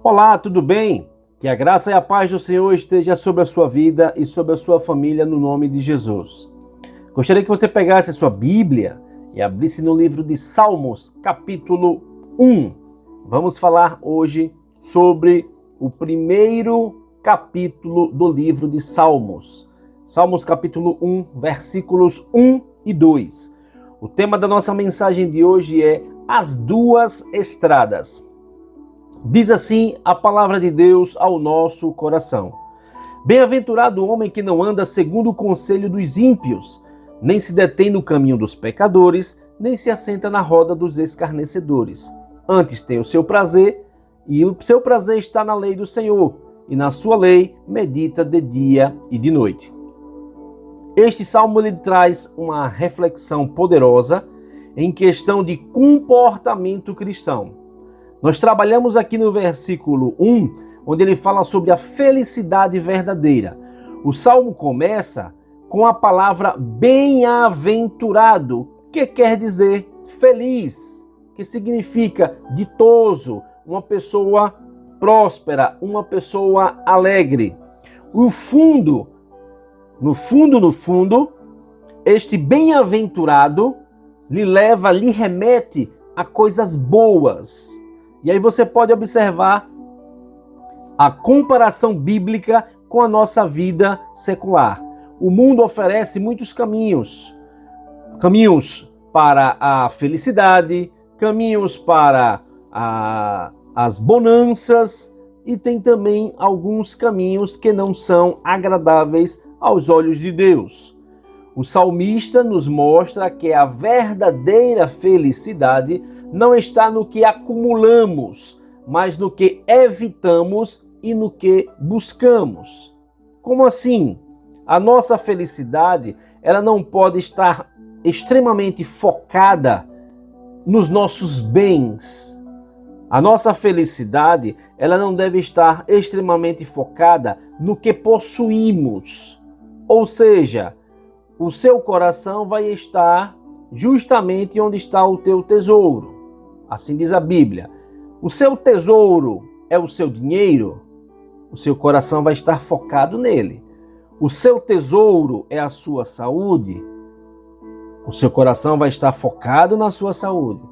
Olá, tudo bem? Que a graça e a paz do Senhor esteja sobre a sua vida e sobre a sua família no nome de Jesus. Gostaria que você pegasse a sua Bíblia e abrisse no livro de Salmos, capítulo 1. Vamos falar hoje sobre o primeiro capítulo do livro de Salmos. Salmos capítulo 1, versículos 1 e 2. O tema da nossa mensagem de hoje é As Duas Estradas. Diz assim a palavra de Deus ao nosso coração. Bem-aventurado o homem que não anda segundo o conselho dos ímpios, nem se detém no caminho dos pecadores, nem se assenta na roda dos escarnecedores. Antes tem o seu prazer, e o seu prazer está na lei do Senhor, e na sua lei medita de dia e de noite. Este salmo lhe traz uma reflexão poderosa em questão de comportamento cristão. Nós trabalhamos aqui no versículo 1, onde ele fala sobre a felicidade verdadeira. O salmo começa com a palavra bem-aventurado, que quer dizer feliz, que significa ditoso, uma pessoa próspera, uma pessoa alegre. No fundo, este bem-aventurado lhe remete a coisas boas. E aí você pode observar a comparação bíblica com a nossa vida secular. O mundo oferece muitos caminhos. Caminhos para a felicidade, caminhos para as bonanças, e tem também alguns caminhos que não são agradáveis aos olhos de Deus. O salmista nos mostra que a verdadeira felicidade não está no que acumulamos, mas no que evitamos e no que buscamos. Como assim? A nossa felicidade, ela não pode estar extremamente focada nos nossos bens. A nossa felicidade, ela não deve estar extremamente focada no que possuímos. Ou seja, o seu coração vai estar justamente onde está o teu tesouro. Assim diz a Bíblia. O seu tesouro é o seu dinheiro, o seu coração vai estar focado nele. O seu tesouro é a sua saúde, o seu coração vai estar focado na sua saúde.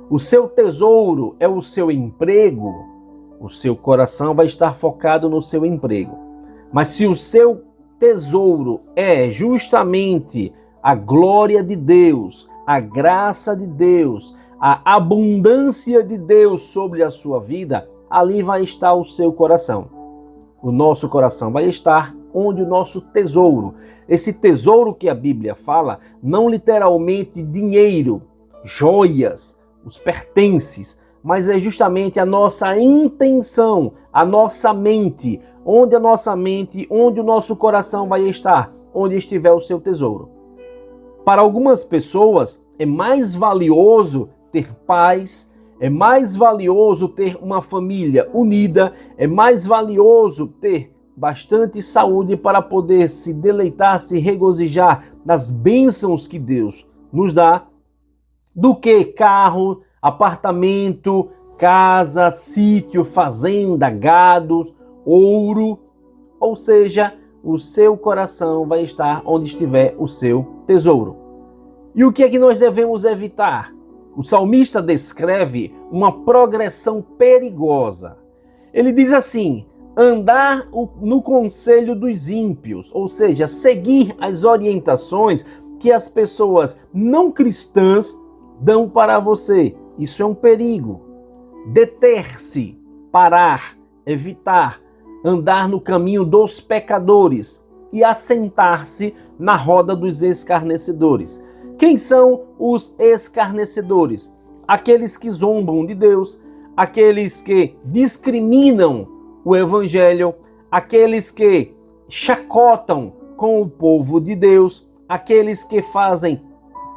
O seu tesouro é o seu emprego, o seu coração vai estar focado no seu emprego. Mas se o seu tesouro é justamente a glória de Deus, a graça de Deus, a abundância de Deus sobre a sua vida, ali vai estar o seu coração. O nosso coração vai estar onde o nosso tesouro. Esse tesouro que a Bíblia fala, não literalmente dinheiro, joias, os pertences, mas é justamente a nossa intenção, a nossa mente, onde o nosso coração vai estar, onde estiver o seu tesouro. Para algumas pessoas é mais valioso ter paz, é mais valioso ter uma família unida, é mais valioso ter bastante saúde para poder se deleitar, se regozijar das bênçãos que Deus nos dá, do que carro, apartamento, casa, sítio, fazenda, gado, ouro. Ou seja, o seu coração vai estar onde estiver o seu tesouro. E o que é que nós devemos evitar? O salmista descreve uma progressão perigosa. Ele diz assim: andar no conselho dos ímpios, ou seja, seguir as orientações que as pessoas não cristãs dão para você. Isso é um perigo. Deter-se, parar, evitar, andar no caminho dos pecadores e assentar-se na roda dos escarnecedores. Quem são os escarnecedores? Aqueles que zombam de Deus, aqueles que discriminam o Evangelho, aqueles que chacotam com o povo de Deus, aqueles que fazem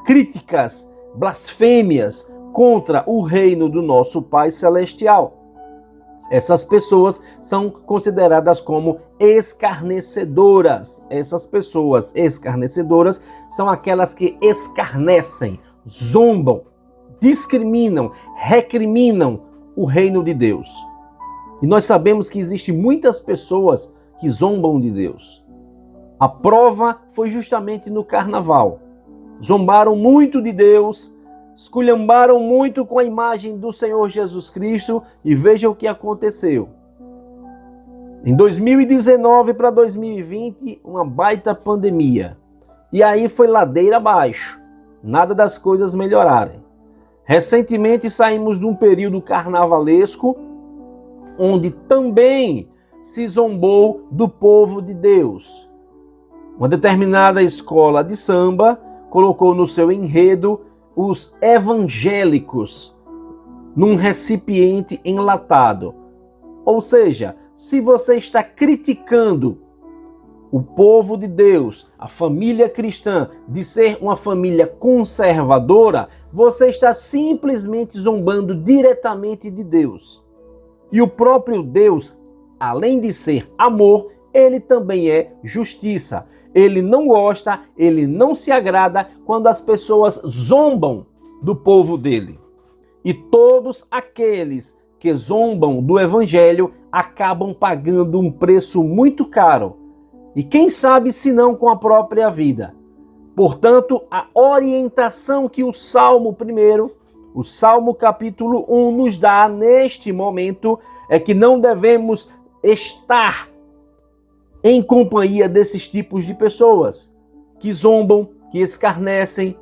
críticas, blasfêmias contra o reino do nosso Pai Celestial. Essas pessoas são consideradas como escarnecedoras. Essas pessoas escarnecedoras são aquelas que escarnecem, zombam, discriminam, recriminam o reino de Deus. E nós sabemos que existem muitas pessoas que zombam de Deus. A prova foi justamente no carnaval. Zombaram muito de Deus, esculhambaram muito com a imagem do Senhor Jesus Cristo e veja o que aconteceu. Em 2019 para 2020, uma baita pandemia. E aí foi ladeira abaixo. Nada das coisas melhorarem. Recentemente saímos de um período carnavalesco, onde também se zombou do povo de Deus. Uma determinada escola de samba colocou no seu enredo os evangélicos num recipiente enlatado. Ou seja, se você está criticando o povo de Deus, a família cristã, de ser uma família conservadora, você está simplesmente zombando diretamente de Deus. E o próprio Deus, além de ser amor, ele também é justiça. Ele não gosta, ele não se agrada quando as pessoas zombam do povo dele. E todos aqueles que zombam do evangelho acabam pagando um preço muito caro. E quem sabe se não com a própria vida. Portanto, a orientação que o Salmo 1, o Salmo capítulo 1 nos dá neste momento é que não devemos estar em companhia desses tipos de pessoas que zombam, que escarnecem,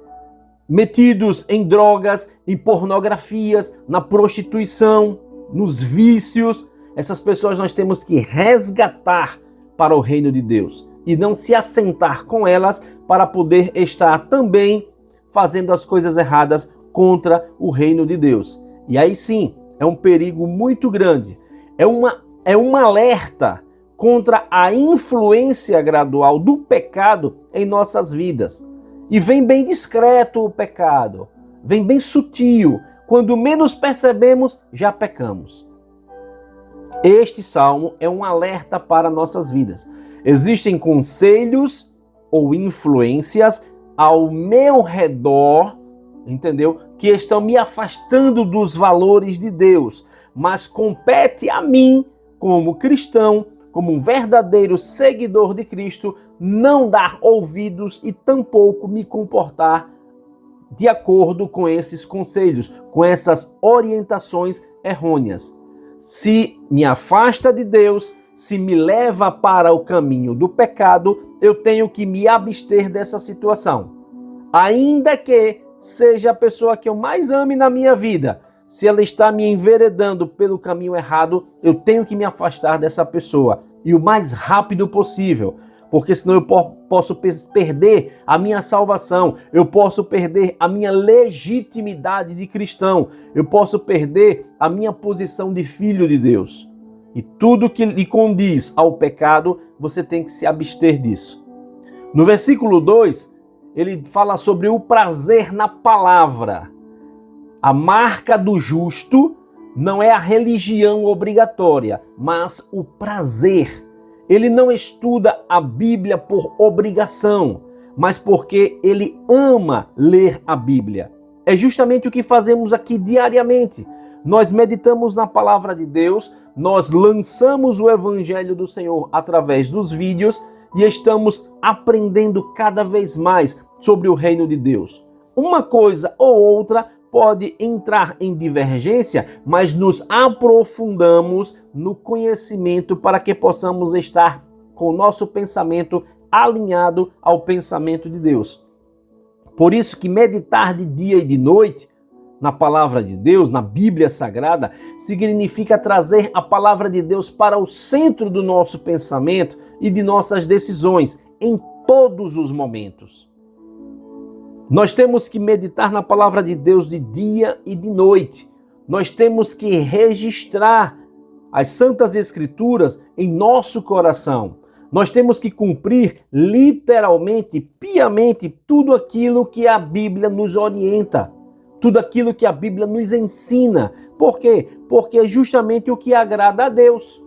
metidos em drogas, em pornografias, na prostituição, nos vícios. Essas pessoas nós temos que resgatar para o reino de Deus e não se assentar com elas para poder estar também fazendo as coisas erradas contra o reino de Deus. E aí sim, é um perigo muito grande. É um alerta contra a influência gradual do pecado em nossas vidas. E vem bem discreto o pecado, vem bem sutil. Quando menos percebemos, já pecamos. Este salmo é um alerta para nossas vidas. Existem conselhos ou influências ao meu redor, entendeu? Que estão me afastando dos valores de Deus. Mas compete a mim, como cristão, como um verdadeiro seguidor de Cristo, não dar ouvidos e tampouco me comportar de acordo com esses conselhos, com essas orientações errôneas. Se me afasta de Deus, se me leva para o caminho do pecado, eu tenho que me abster dessa situação. Ainda que seja a pessoa que eu mais ame na minha vida, se ela está me enveredando pelo caminho errado, eu tenho que me afastar dessa pessoa. E o mais rápido possível. Porque senão eu posso perder a minha salvação, eu posso perder a minha legitimidade de cristão, eu posso perder a minha posição de filho de Deus. E tudo que lhe condiz ao pecado, você tem que se abster disso. No versículo 2, ele fala sobre o prazer na palavra. A marca do justo não é a religião obrigatória, mas o prazer. Ele não estuda a Bíblia por obrigação, mas porque ele ama ler a Bíblia. É justamente o que fazemos aqui diariamente. Nós meditamos na palavra de Deus, nós lançamos o Evangelho do Senhor através dos vídeos e estamos aprendendo cada vez mais sobre o reino de Deus. Uma coisa ou outra pode entrar em divergência, mas nos aprofundamos no conhecimento para que possamos estar com o nosso pensamento alinhado ao pensamento de Deus. Por isso que meditar de dia e de noite na palavra de Deus, na Bíblia Sagrada, significa trazer a palavra de Deus para o centro do nosso pensamento e de nossas decisões em todos os momentos. Nós temos que meditar na palavra de Deus de dia e de noite. Nós temos que registrar as Santas Escrituras em nosso coração. Nós temos que cumprir literalmente, piamente, tudo aquilo que a Bíblia nos orienta. Tudo aquilo que a Bíblia nos ensina. Por quê? Porque é justamente o que agrada a Deus.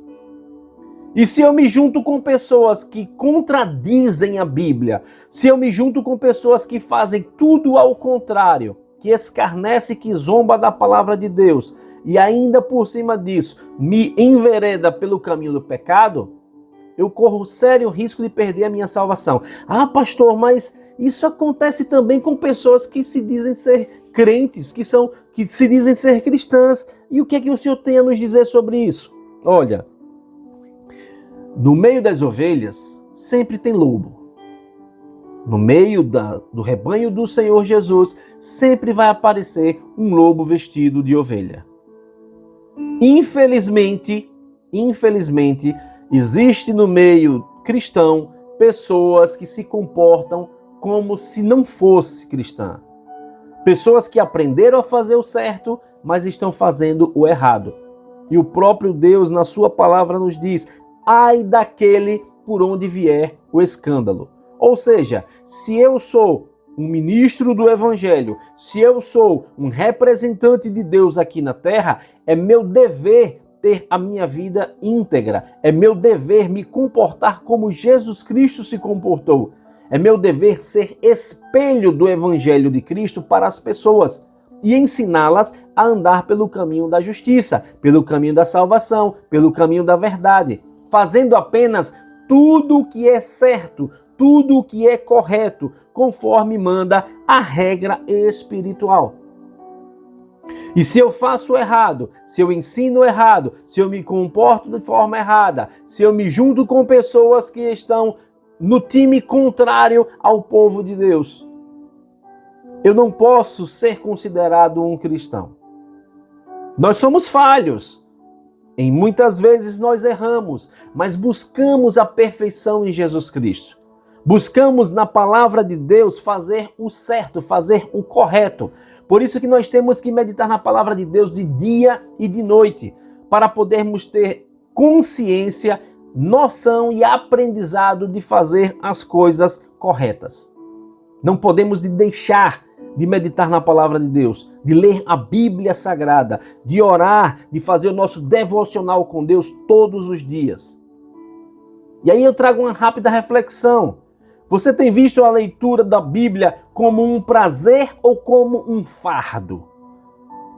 E se eu me junto com pessoas que contradizem a Bíblia, se eu me junto com pessoas que fazem tudo ao contrário, que escarnece, que zomba da palavra de Deus, e ainda por cima disso me envereda pelo caminho do pecado, eu corro sério risco de perder a minha salvação. Ah, pastor, mas isso acontece também com pessoas que se dizem ser crentes, que se dizem ser cristãs. E o que é que o Senhor tem a nos dizer sobre isso? Olha, no meio das ovelhas sempre tem lobo. No meio do rebanho do Senhor Jesus sempre vai aparecer um lobo vestido de ovelha. Infelizmente, existe no meio cristão pessoas que se comportam como se não fosse cristã. Pessoas que aprenderam a fazer o certo, mas estão fazendo o errado. E o próprio Deus, na sua palavra, nos diz: ai daquele por onde vier o escândalo. Ou seja, se eu sou um ministro do Evangelho, se eu sou um representante de Deus aqui na terra, é meu dever ter a minha vida íntegra. É meu dever me comportar como Jesus Cristo se comportou. É meu dever ser espelho do Evangelho de Cristo para as pessoas e ensiná-las a andar pelo caminho da justiça, pelo caminho da salvação, pelo caminho da verdade, fazendo apenas tudo o que é certo, tudo o que é correto, conforme manda a regra espiritual. E se eu faço errado, se eu ensino errado, se eu me comporto de forma errada, se eu me junto com pessoas que estão no time contrário ao povo de Deus, eu não posso ser considerado um cristão. Nós somos falhos. Em muitas vezes nós erramos, mas buscamos a perfeição em Jesus Cristo. Buscamos na palavra de Deus fazer o certo, fazer o correto. Por isso que nós temos que meditar na palavra de Deus de dia e de noite, para podermos ter consciência, noção e aprendizado de fazer as coisas corretas. Não podemos deixar de meditar na palavra de Deus, de ler a Bíblia Sagrada, de orar, de fazer o nosso devocional com Deus todos os dias. E aí eu trago uma rápida reflexão. Você tem visto a leitura da Bíblia como um prazer ou como um fardo?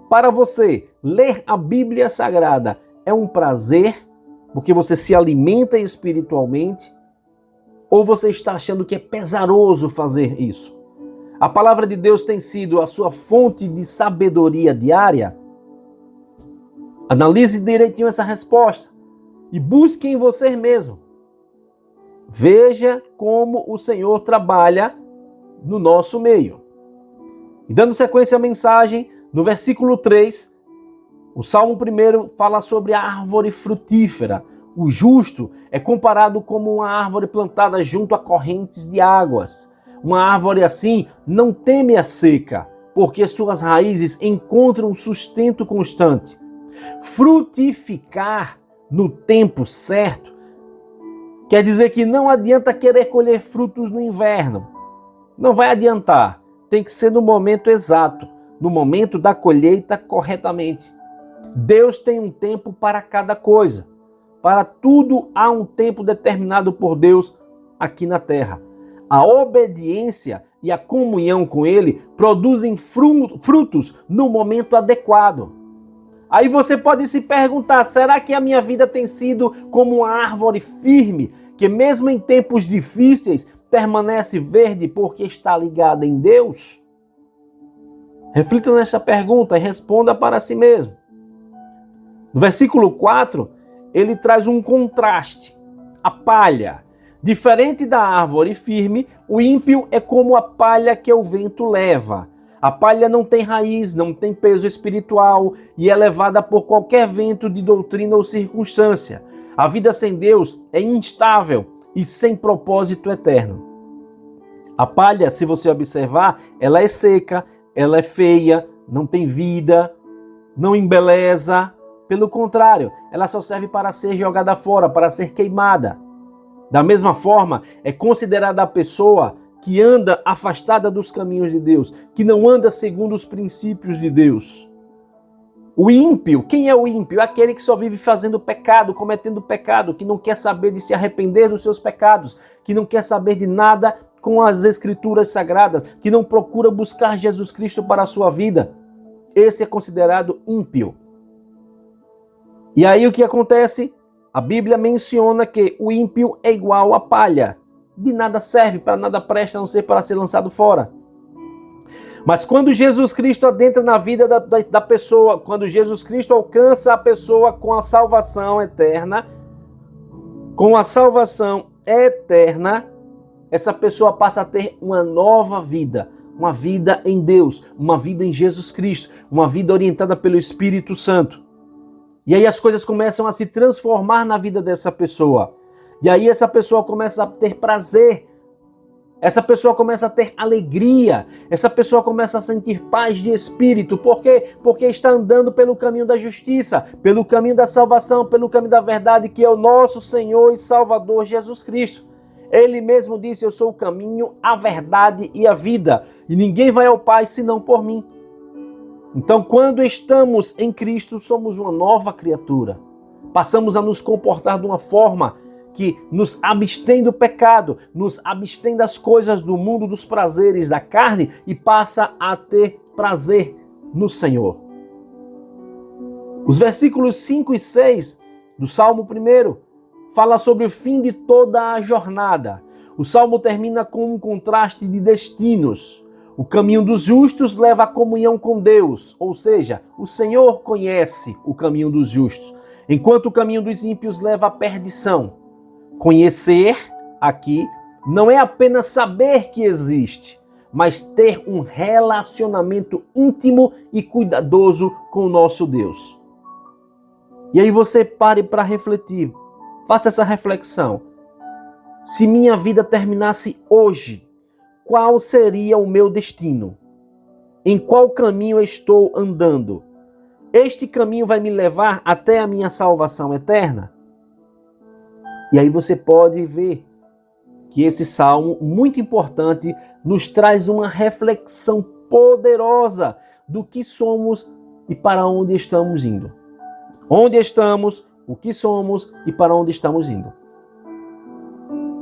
Para você, ler a Bíblia Sagrada é um prazer, porque você se alimenta espiritualmente, ou você está achando que é pesaroso fazer isso? A palavra de Deus tem sido a sua fonte de sabedoria diária? Analise direitinho essa resposta e busque em você mesmo. Veja como o Senhor trabalha no nosso meio. E dando sequência à mensagem, no versículo 3, o Salmo 1 fala sobre a árvore frutífera. O justo é comparado como uma árvore plantada junto a correntes de águas. Uma árvore assim não teme a seca, porque suas raízes encontram sustento constante. Frutificar no tempo certo quer dizer que não adianta querer colher frutos no inverno. Não vai adiantar. Tem que ser no momento exato, no momento da colheita corretamente. Deus tem um tempo para cada coisa. Para tudo há um tempo determinado por Deus aqui na terra. A obediência e a comunhão com Ele produzem frutos no momento adequado. Aí você pode se perguntar, será que a minha vida tem sido como uma árvore firme, que mesmo em tempos difíceis permanece verde porque está ligada em Deus? Reflita nessa pergunta e responda para si mesmo. No versículo 4, ele traz um contraste. A palha. Diferente da árvore firme, o ímpio é como a palha que o vento leva. A palha não tem raiz, não tem peso espiritual e é levada por qualquer vento de doutrina ou circunstância. A vida sem Deus é instável e sem propósito eterno. A palha, se você observar, ela é seca, ela é feia, não tem vida, não embeleza. Pelo contrário, ela só serve para ser jogada fora, para ser queimada. Da mesma forma, é considerada a pessoa que anda afastada dos caminhos de Deus, que não anda segundo os princípios de Deus. O ímpio, quem é o ímpio? É aquele que só vive fazendo pecado, cometendo pecado, que não quer saber de se arrepender dos seus pecados, que não quer saber de nada com as escrituras sagradas, que não procura buscar Jesus Cristo para a sua vida. Esse é considerado ímpio. E aí o que acontece? A Bíblia menciona que o ímpio é igual a palha. De nada serve, para nada presta, a não ser para ser lançado fora. Mas quando Jesus Cristo adentra na vida da pessoa, quando Jesus Cristo alcança a pessoa com a salvação eterna, essa pessoa passa a ter uma nova vida, uma vida em Deus, uma vida em Jesus Cristo, uma vida orientada pelo Espírito Santo. E aí as coisas começam a se transformar na vida dessa pessoa. E aí essa pessoa começa a ter prazer, essa pessoa começa a ter alegria, essa pessoa começa a sentir paz de espírito. Por quê? Porque está andando pelo caminho da justiça, pelo caminho da salvação, pelo caminho da verdade, que é o nosso Senhor e Salvador Jesus Cristo. Ele mesmo disse: eu sou o caminho, a verdade e a vida, e ninguém vai ao Pai senão por mim. Então, quando estamos em Cristo, somos uma nova criatura. Passamos a nos comportar de uma forma que nos abstém do pecado, nos abstém das coisas do mundo, dos prazeres da carne, e passa a ter prazer no Senhor. Os versículos 5 e 6 do Salmo 1 fala sobre o fim de toda a jornada. O Salmo termina com um contraste de destinos. O caminho dos justos leva à comunhão com Deus, ou seja, o Senhor conhece o caminho dos justos, enquanto o caminho dos ímpios leva à perdição. Conhecer, aqui, não é apenas saber que existe, mas ter um relacionamento íntimo e cuidadoso com o nosso Deus. E aí você pare para refletir, faça essa reflexão. Se minha vida terminasse hoje, qual seria o meu destino? Em qual caminho eu estou andando? Este caminho vai me levar até a minha salvação eterna? E aí você pode ver que esse salmo, muito importante, nos traz uma reflexão poderosa do que somos e para onde estamos indo. Onde estamos, o que somos e para onde estamos indo.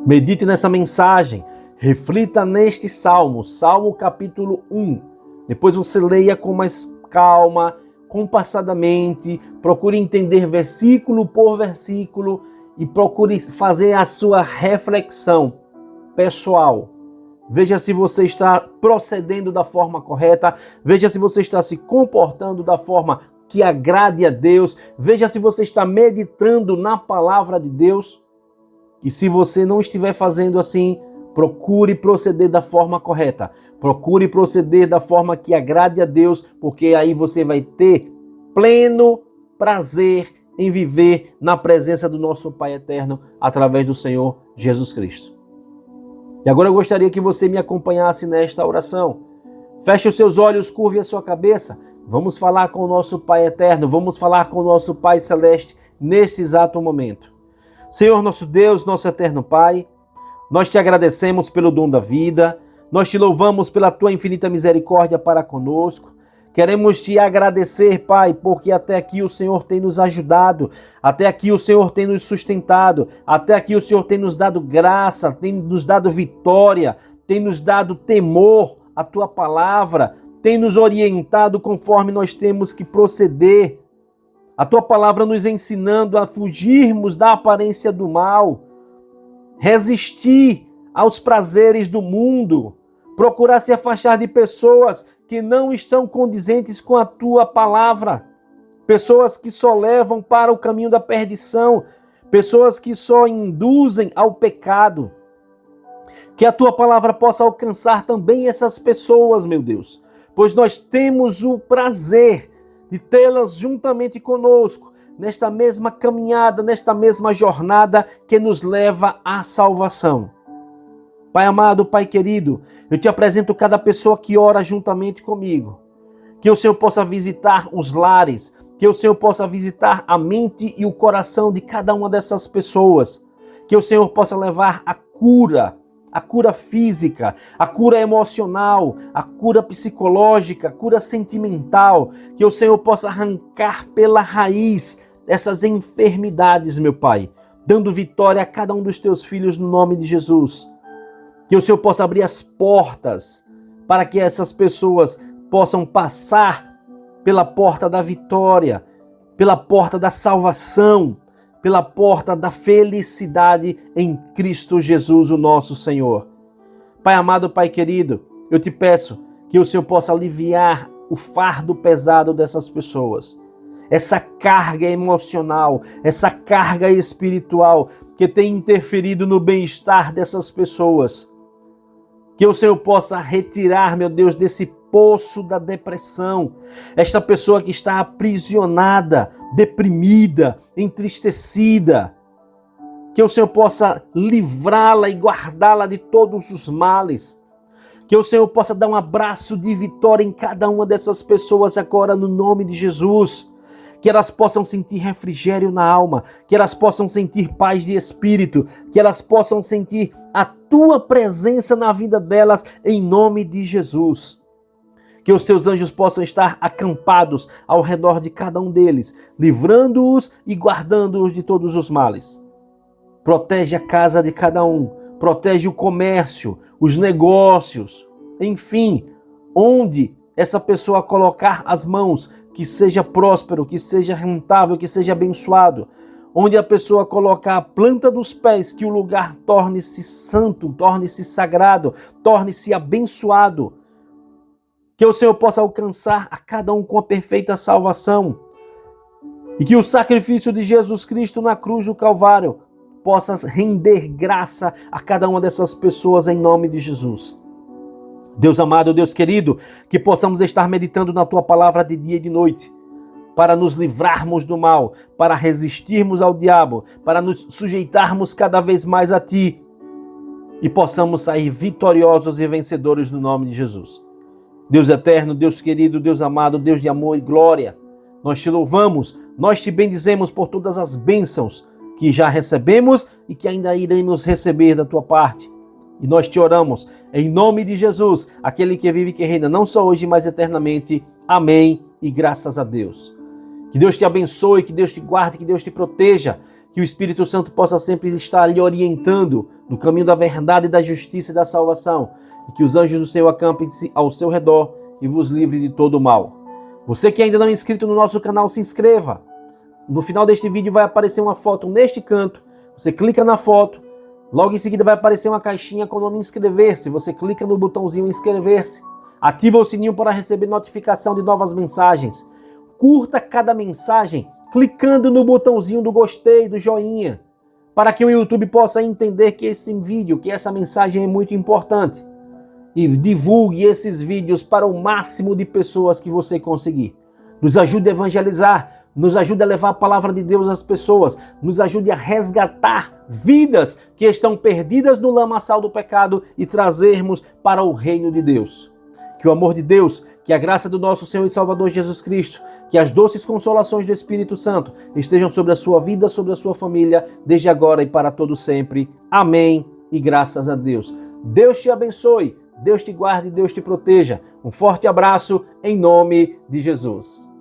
Medite nessa mensagem, reflita neste salmo, Salmo capítulo 1. Depois você leia com mais calma, compassadamente, procure entender versículo por versículo, e procure fazer a sua reflexão pessoal. Veja se você está procedendo da forma correta. Veja se você está se comportando da forma que agrade a Deus. Veja se você está meditando na palavra de Deus. E se você não estiver fazendo assim, procure proceder da forma correta. Procure proceder da forma que agrade a Deus, porque aí você vai ter pleno prazer em viver na presença do nosso Pai eterno através do Senhor Jesus Cristo. E agora eu gostaria que você me acompanhasse nesta oração. Feche os seus olhos, curve a sua cabeça. Vamos falar com o nosso Pai eterno, vamos falar com o nosso Pai celeste nesse exato momento. Senhor nosso Deus, nosso eterno Pai, nós te agradecemos pelo dom da vida, nós te louvamos pela tua infinita misericórdia para conosco. Queremos te agradecer, Pai, porque até aqui o Senhor tem nos ajudado, até aqui o Senhor tem nos sustentado, até aqui o Senhor tem nos dado graça, tem nos dado vitória, tem nos dado temor à tua palavra, tem nos orientado conforme nós temos que proceder. A tua palavra nos ensinando a fugirmos da aparência do mal, resistir aos prazeres do mundo, procurar se afastar de pessoas que não estão condizentes com a tua palavra, pessoas que só levam para o caminho da perdição, pessoas que só induzem ao pecado. Que a tua palavra possa alcançar também essas pessoas, meu Deus, pois nós temos o prazer de tê-las juntamente conosco, nesta mesma caminhada, nesta mesma jornada que nos leva à salvação. Pai amado, Pai querido, eu te apresento cada pessoa que ora juntamente comigo. Que o Senhor possa visitar os lares, que o Senhor possa visitar a mente e o coração de cada uma dessas pessoas. Que o Senhor possa levar a cura física, a cura emocional, a cura psicológica, a cura sentimental. Que o Senhor possa arrancar pela raiz essas enfermidades, meu Pai, dando vitória a cada um dos teus filhos no nome de Jesus. Que o Senhor possa abrir as portas para que essas pessoas possam passar pela porta da vitória, pela porta da salvação, pela porta da felicidade em Cristo Jesus, o nosso Senhor. Pai amado, Pai querido, eu te peço que o Senhor possa aliviar o fardo pesado dessas pessoas. Essa carga emocional, essa carga espiritual que tem interferido no bem-estar dessas pessoas. Que o Senhor possa retirar, meu Deus, desse poço da depressão. Esta pessoa que está aprisionada, deprimida, entristecida. Que o Senhor possa livrá-la e guardá-la de todos os males. Que o Senhor possa dar um abraço de vitória em cada uma dessas pessoas agora, no nome de Jesus. Que elas possam sentir refrigério na alma, que elas possam sentir paz de espírito, que elas possam sentir a tua presença na vida delas, em nome de Jesus. Que os teus anjos possam estar acampados ao redor de cada um deles, livrando-os e guardando-os de todos os males. Protege a casa de cada um, protege o comércio, os negócios, enfim, onde essa pessoa colocar as mãos, que seja próspero, que seja rentável, que seja abençoado. Onde a pessoa colocar a planta dos pés, que o lugar torne-se santo, torne-se sagrado, torne-se abençoado. Que o Senhor possa alcançar a cada um com a perfeita salvação. E que o sacrifício de Jesus Cristo na cruz do Calvário possa render graça a cada uma dessas pessoas em nome de Jesus. Deus amado, Deus querido, que possamos estar meditando na Tua palavra de dia e de noite, para nos livrarmos do mal, para resistirmos ao diabo, para nos sujeitarmos cada vez mais a Ti e possamos sair vitoriosos e vencedores no nome de Jesus. Deus eterno, Deus querido, Deus amado, Deus de amor e glória, nós Te louvamos, nós Te bendizemos por todas as bênçãos que já recebemos e que ainda iremos receber da Tua parte. E nós te oramos em nome de Jesus, aquele que vive e que reina não só hoje, mas eternamente. Amém e graças a Deus. Que Deus te abençoe, que Deus te guarde, que Deus te proteja, que o Espírito Santo possa sempre estar lhe orientando no caminho da verdade, da justiça e da salvação, e que os anjos do Senhor acampem-se ao seu redor e vos livre de todo o mal. Você que ainda não é inscrito no nosso canal, se inscreva. No final deste vídeo vai aparecer uma foto neste canto, você clica na foto, logo em seguida vai aparecer uma caixinha com o nome inscrever-se. Você clica no botãozinho inscrever-se. Ativa o sininho para receber notificação de novas mensagens. Curta cada mensagem clicando no botãozinho do gostei, do joinha, para que o YouTube possa entender que esse vídeo, que essa mensagem é muito importante. E divulgue esses vídeos para o máximo de pessoas que você conseguir. Nos ajude a evangelizar. Nos ajude a levar a palavra de Deus às pessoas. Nos ajude a resgatar vidas que estão perdidas no lamaçal do pecado e trazermos para o reino de Deus. Que o amor de Deus, que a graça do nosso Senhor e Salvador Jesus Cristo, que as doces consolações do Espírito Santo estejam sobre a sua vida, sobre a sua família, desde agora e para todo sempre. Amém e graças a Deus. Deus te abençoe, Deus te guarde e Deus te proteja. Um forte abraço em nome de Jesus.